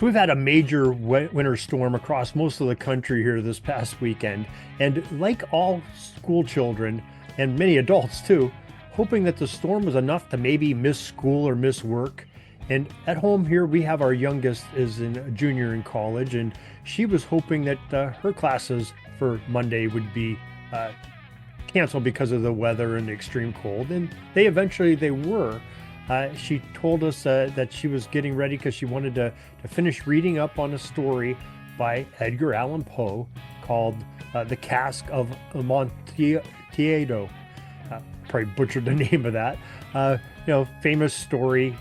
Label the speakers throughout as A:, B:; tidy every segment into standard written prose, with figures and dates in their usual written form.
A: So we've had a major winter storm across most of the country here this past weekend. And like all school children and many adults too, hoping that the storm was enough to maybe miss school or miss work. And at home here, we have our youngest is in a junior in college, and she was hoping that her classes for Monday would be uh, canceled because of the weather and the extreme cold, and they were. She told us that she was getting ready because she wanted to finish reading up on a story by Edgar Allan Poe called The Cask of Amontillado. Probably butchered the name of that. Famous story.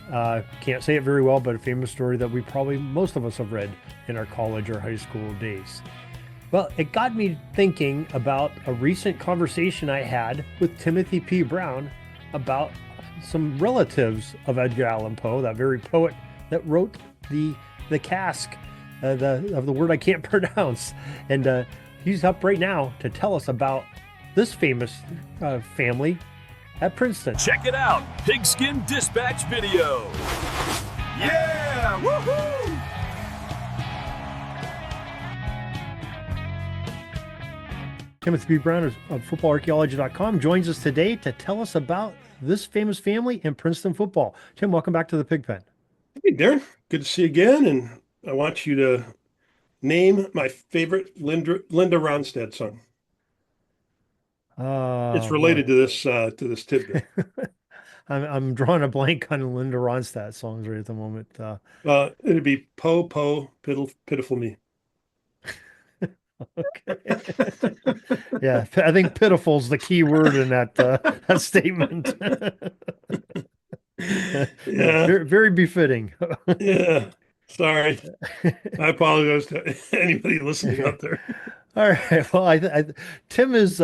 A: Can't say it very well, but a famous story that we probably most of us have read in our college or high school days. Well, it got me thinking about a recent conversation I had with Timothy P. Brown about some relatives of Edgar Allan Poe, that very poet that wrote the cask, of the word I can't pronounce. And he's up right now to tell us about this famous family at Princeton.
B: Check it out, Pigskin Dispatch Video. Yeah! Woohoo!
A: Timothy P. Brown of footballarchaeology.com joins us today to tell us about this famous family in Princeton football. Tim, welcome back to the Pigpen.
C: Hey, Darren, good to see you again. And I want you to name my favorite Linda Ronstadt song. It's
A: Boy.
C: related to this tidbit.
A: I'm drawing a blank on Linda Ronstadt songs right at the moment.
C: It'd be Po Po Pitiful Me.
A: Okay. Yeah, I think pitiful's the key word in that statement.
C: Yeah,
A: Very, very befitting.
C: yeah. Sorry, I apologize to anybody listening out there.
A: All right. Well, Tim is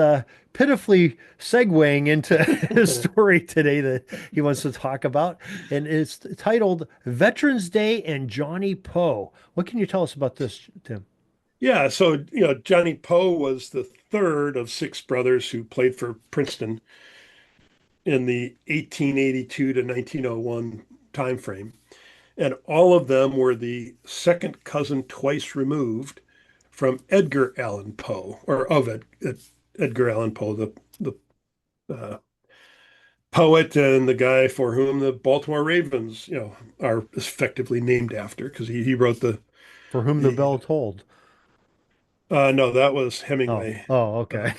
A: pitifully segueing into his story today that he wants to talk about, and it's titled "Veterans Day and Johnny Poe." What can you tell us about this, Tim?
C: Yeah, so Johnny Poe was the third of six brothers who played for Princeton in the 1882 to 1901 timeframe. And all of them were the second cousin twice removed from Edgar Allan Poe, or of Edgar Allan Poe, the uh, poet and the guy for whom the Baltimore Ravens, are effectively named after, because he wrote
A: For whom the
C: the
A: bell tolled.
C: no, that was
A: Oh,
C: Hemingway,
A: oh,
C: uh,
A: okay.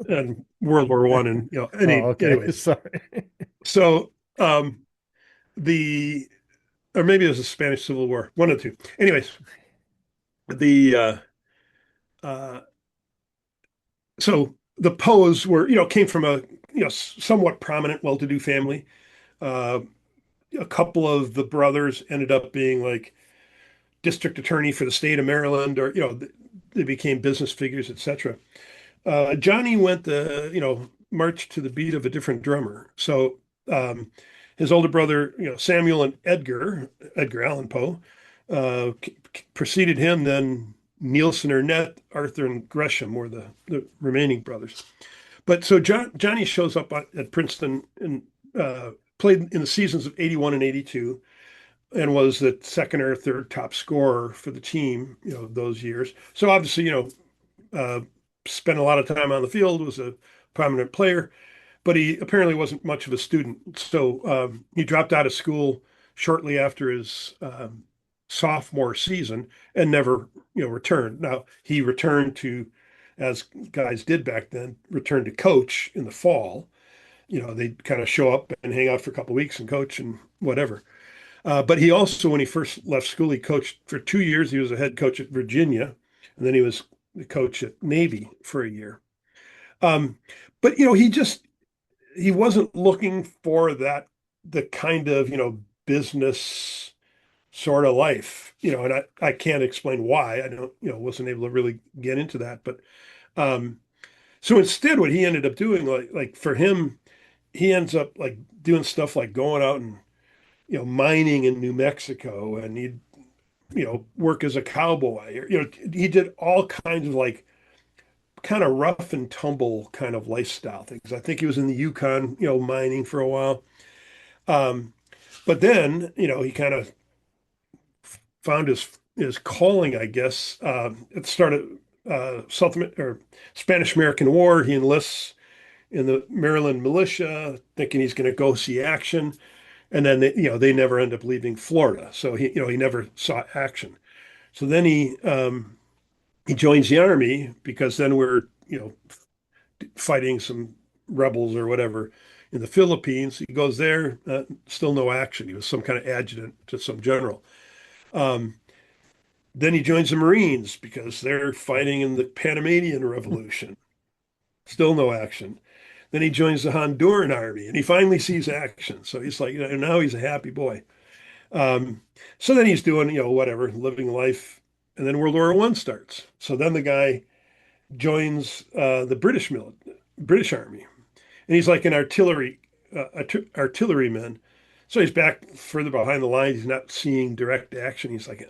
C: and World War I, and
A: Oh, okay.
C: anyways.
A: Sorry.
C: So the or maybe it was the Spanish Civil War, one of the two. Anyways, the uh, so the Poes were, came from a somewhat prominent, well-to-do family. Uh, a couple of the brothers ended up being like district attorney for the state of Maryland, or they became business figures, etc. Johnny went the marched to the beat of a different drummer. So his older brother, Samuel and Edgar Allan Poe, preceded him. Then Nielsen, Arnett, Arthur, and Gresham were the remaining brothers. But so Johnny shows up at Princeton and played in the seasons of 81 and 82 and was the second or third top scorer for the team, those years. So obviously, uh, spent a lot of time on the field, was a prominent player, but he apparently wasn't much of a student. So he dropped out of school shortly after his sophomore season and never, returned. Now he returned to, as guys did back then, returned to coach in the fall. They'd kind of show up and hang out for a couple of weeks and coach and whatever. But he also, when he first left school, he coached for 2 years. He was a head coach at Virginia, and then he was the coach at Navy for a year. Um, but he wasn't looking for the kind of business sort of life, and I can't explain why. I don't, wasn't able to really get into that. But um, so instead, what he ended up doing, like for him, he ends up like doing stuff like going out and mining in New Mexico, and he'd work as a cowboy. He did all kinds of like kind of rough and tumble kind of lifestyle things. I think he was in the Yukon, mining for a while. Um, but then, he kind of found his calling, I guess, at the start of or Spanish American War. He enlists in the Maryland militia, thinking he's going to go see action, and then they never end up leaving Florida, so he never saw action. So then he joins the army because then we're fighting some rebels or whatever in the Philippines. He goes there, still no action. He was some kind of adjutant to some general. Um, then he joins the Marines because they're fighting in the Panamanian Revolution. Still no action. Then he joins the Honduran army and he finally sees action. So he's like, now he's a happy boy. Um, so then he's doing, whatever, living life. And then World War I starts. So then the guy joins the British Army, and he's like an artilleryman. So he's back further behind the lines. He's not seeing direct action. He's like,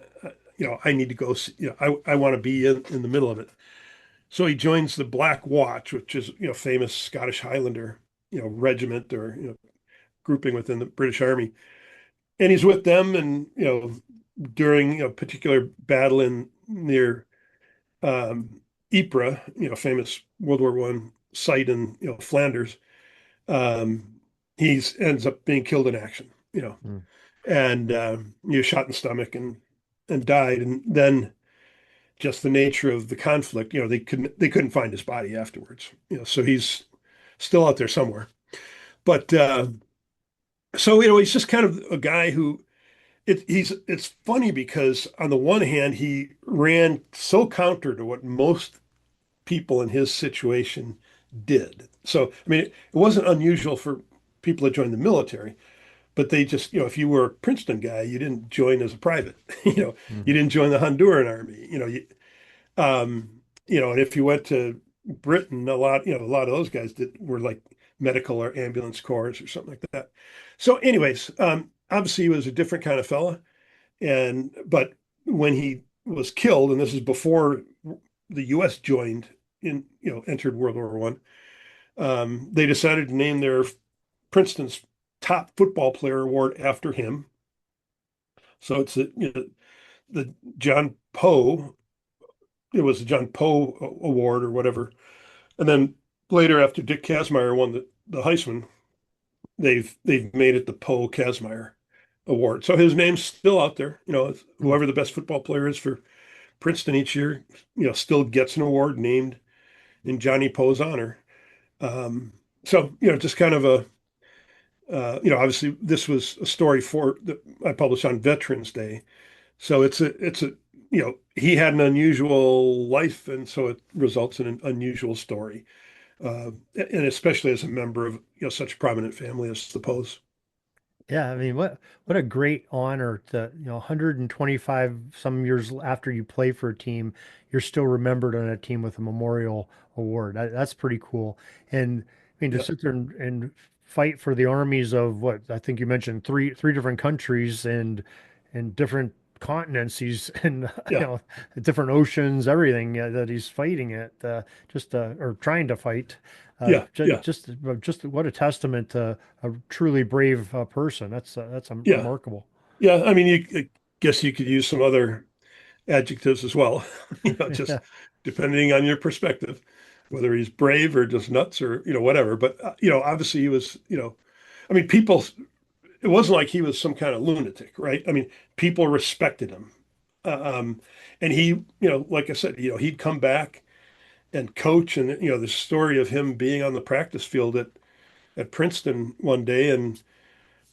C: I need to go. See, I want to be in the middle of it. So he joins the Black Watch, which is famous Scottish Highlander regiment or grouping within the British Army, and he's with them, and during a particular battle in near Ypres, famous World War One site in Flanders. He ends up being killed in action,
A: Mm.
C: and he was shot in the stomach and died. And then just the nature of the conflict, they couldn't find his body afterwards, so he's still out there somewhere. But so he's just kind of a guy who it's funny because on the one hand he ran so counter to what most people in his situation did. So I mean, it wasn't unusual for people to join the military, but they just, if you were a Princeton guy, you didn't join as a private. You
A: Mhm.
C: didn't join the Honduran army. And if you went to Britain, a lot of those guys were like medical or ambulance corps or something like that. So, anyways, obviously he was a different kind of fella, but when he was killed, and this is before the U.S. entered World War One, they decided to name their Princeton's top football player award after him. So it's the John Poe. It was the John Poe Award or whatever. And then later, after Dick Kazmaier won the Heisman, they've made it the Poe Kazmaier Award. So his name's still out there.
A: Mm.
C: Whoever the best football player is for Princeton each year, still gets an award named in Johnny Poe's honor. So just kind of obviously this was a story that I published on Veterans Day. So it's a he had an unusual life, and so it results in an unusual story, and especially as a member of such a prominent family as the Poes.
A: Yeah, I mean, what a great honor to, 125 some years after you play for a team, you're still remembered on a team with a memorial award. That's pretty cool. And I mean, to
C: Yeah,
A: sit there and fight for the armies of what I think you mentioned, three different countries and different continents. He's in,
C: yeah,
A: different oceans, everything that he's fighting at, just or trying to fight.
C: yeah, yeah,
A: Just what a testament to a truly brave person. That's
C: yeah,
A: remarkable.
C: yeah. I mean, I guess you could use some other adjectives as well, just
A: Yeah.
C: depending on your perspective, whether he's brave or just nuts or whatever. But obviously he was, I mean, people. It wasn't like he was some kind of lunatic, right? I mean, people respected him, um, and he, like I said, he'd come back and coach, and the story of him being on the practice field at Princeton one day, and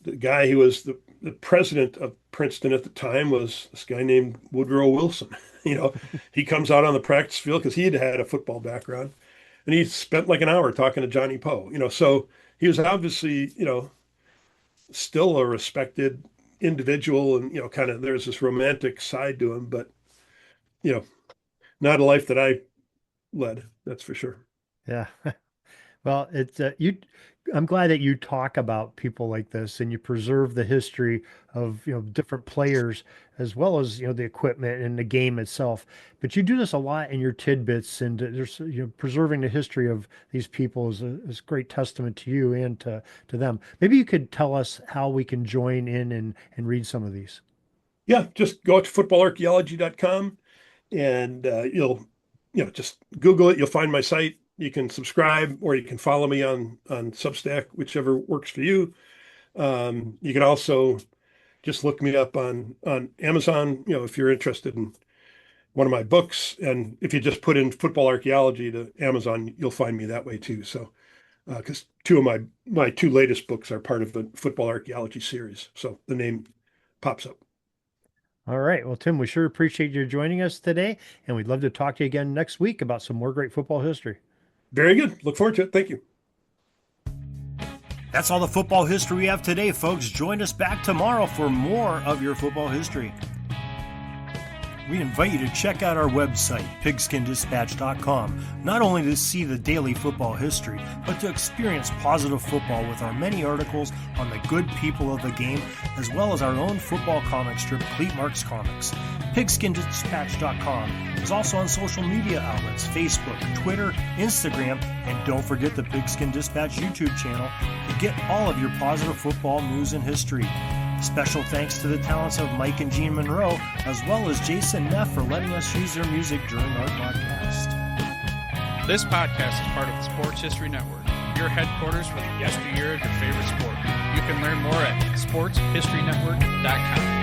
C: the guy who was the president of Princeton at the time was this guy named Woodrow Wilson. You know, he comes out on the practice field because he had a football background, and he spent like an hour talking to Johnny Poe. So he was obviously, still a respected individual, and kind of there's this romantic side to him, but you know, not a life that I led, that's for sure.
A: Yeah. Well, it's you. I'm glad that you talk about people like this and you preserve the history of different players as well as the equipment and the game itself. But you do this a lot in your tidbits, and there's preserving the history of these people is great testament to you and to them. Maybe you could tell us how we can join in and read some of these.
C: Yeah, just go out to footballarchaeology.com and you'll, just Google it. You'll find my site. You can subscribe or you can follow me on Substack, whichever works for you. You can also just look me up on Amazon, if you're interested in one of my books. And if you just put in football archaeology to Amazon, you'll find me that way too. So, because two of my two latest books are part of the football archaeology series. So the name pops up.
A: All right. Well, Tim, we sure appreciate you joining us today, and we'd love to talk to you again next week about some more great football history.
C: Very good. Look forward to it. Thank you.
A: That's all the football history we have today, folks. Join us back tomorrow for more of your football history. We invite you to check out our website, pigskindispatch.com, not only to see the daily football history, but to experience positive football with our many articles on the good people of the game, as well as our own football comic strip, Cleat Marks Comics. Pigskindispatch.com is also on social media outlets, Facebook, Twitter, Instagram, and don't forget the Pigskin Dispatch YouTube channel to get all of your positive football news and history. Special thanks to the talents of Mike and Gene Monroe, as well as Jason Neff for letting us use their music during our podcast.
D: This podcast is part of the Sports History Network, your headquarters for the yesteryear of your favorite sport. You can learn more at sportshistorynetwork.com.